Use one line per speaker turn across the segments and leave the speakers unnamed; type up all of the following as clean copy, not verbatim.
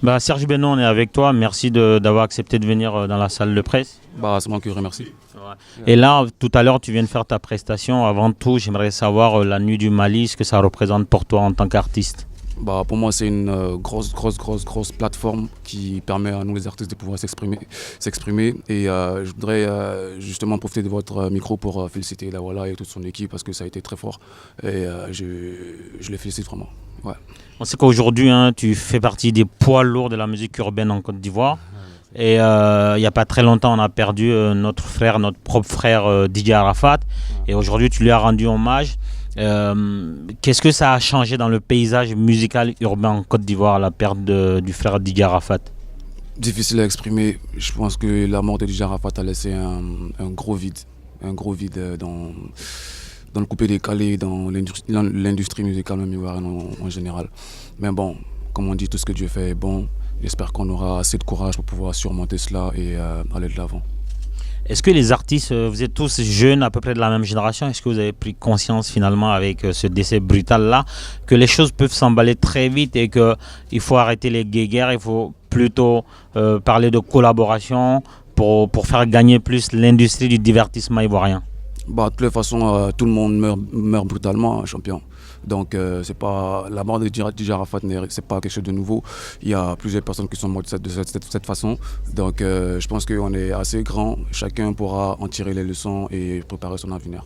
Bah, Serge Beno, on est avec toi. Merci d'avoir accepté de venir dans la salle de presse.
Bah, c'est moi qui vous remercie.
Ouais. Et là, tout à l'heure, tu viens de faire ta prestation. Avant tout, j'aimerais savoir la Nuit du Mali, ce que ça représente pour toi en tant qu'artiste.
Bah, pour moi, c'est une grosse plateforme qui permet à nous les artistes de pouvoir s'exprimer. Et je voudrais justement profiter de votre micro pour féliciter Lawala et toute son équipe parce que ça a été très fort. Et je les félicite vraiment. Ouais.
On sait qu'aujourd'hui, tu fais partie des poids lourds de la musique urbaine en Côte d'Ivoire. Et il n'y a pas très longtemps, on a perdu notre propre frère DJ Arafat. Et aujourd'hui, tu lui as rendu hommage. Qu'est-ce que ça a changé dans le paysage musical urbain en Côte d'Ivoire, la perte du frère DJ Arafat?
Difficile à exprimer. Je pense que la mort de DJ Arafat a laissé un gros vide dans le coupé-décalé, dans l'industrie musicale même ivoirienne en général. Mais bon, comme on dit, tout ce que Dieu fait est bon. J'espère qu'on aura assez de courage pour pouvoir surmonter cela et aller de l'avant.
Est-ce que les artistes, vous êtes tous jeunes, à peu près de la même génération, est-ce que vous avez pris conscience finalement avec ce décès brutal-là, que les choses peuvent s'emballer très vite et qu'il faut arrêter les guéguerres, il faut plutôt parler de collaboration pour faire gagner plus l'industrie du divertissement ivoirien?
Bah, de toute façon, tout le monde meurt brutalement, champion. Donc, c'est pas la mort de DJ Arafat, c'est pas quelque chose de nouveau. Il y a plusieurs personnes qui sont mortes de cette façon. Donc, je pense qu'on est assez grand. Chacun pourra en tirer les leçons et préparer son avenir.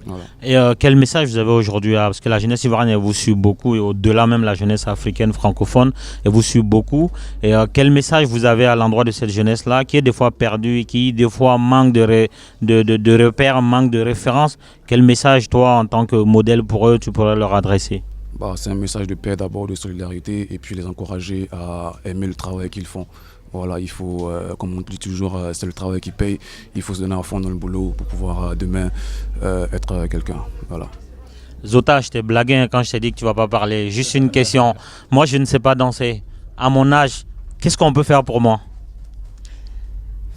Voilà.
Et quel message vous avez aujourd'hui? Parce que la jeunesse ivoirienne, elle vous suit beaucoup, et au-delà même la jeunesse africaine, francophone, elle vous suit beaucoup. Et quel message vous avez à l'endroit de cette jeunesse-là, qui est des fois perdue, qui des fois manque de repères, manque de références? Quel message, toi, en tant que modèle pour eux, tu pourrais leur adresser?
Bah, c'est un message de paix d'abord, de solidarité, et puis les encourager à aimer le travail qu'ils font. Voilà, il faut, comme on dit toujours, c'est le travail qui paye. Il faut se donner à fond dans le boulot pour pouvoir demain être quelqu'un. Voilà.
Zota, je t'ai blagué quand je t'ai dit que tu ne vas pas parler. Juste une question. Moi, je ne sais pas danser. À mon âge, qu'est-ce qu'on peut faire pour moi?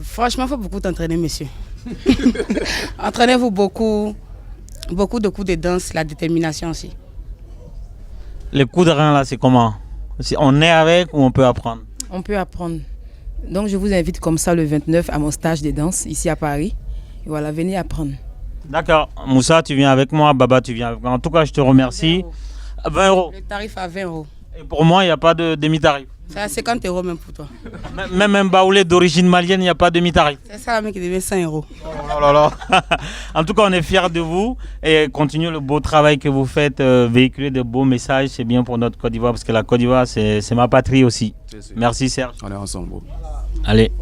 Franchement, il faut beaucoup t'entraîner, monsieur. Entraînez-vous beaucoup. Beaucoup de coups de danse, la détermination aussi.
Les coups de rein, là, c'est comment? On est avec ou on peut apprendre?
On peut apprendre. Donc je vous invite comme ça le 29 à mon stage de danse ici à Paris. Et voilà, venez apprendre.
D'accord. Moussa, tu viens avec moi. Baba, tu viens avec moi. En tout cas, je te remercie. 20 €.
Le tarif à 20 €.
Et pour moi, il n'y a pas de demi-tarif.
C'est à 50 € même pour toi.
Même baoulé d'origine malienne, il n'y a pas de demi-tarif.
C'est ça, mec, qui devait 100 €.
Oh là là. En tout cas, on est fiers de vous et continuez le beau travail que vous faites, véhiculer de beaux messages. C'est bien pour notre Côte d'Ivoire parce que la Côte d'Ivoire, c'est ma patrie aussi. Merci Serge.
On est ensemble.
Allez.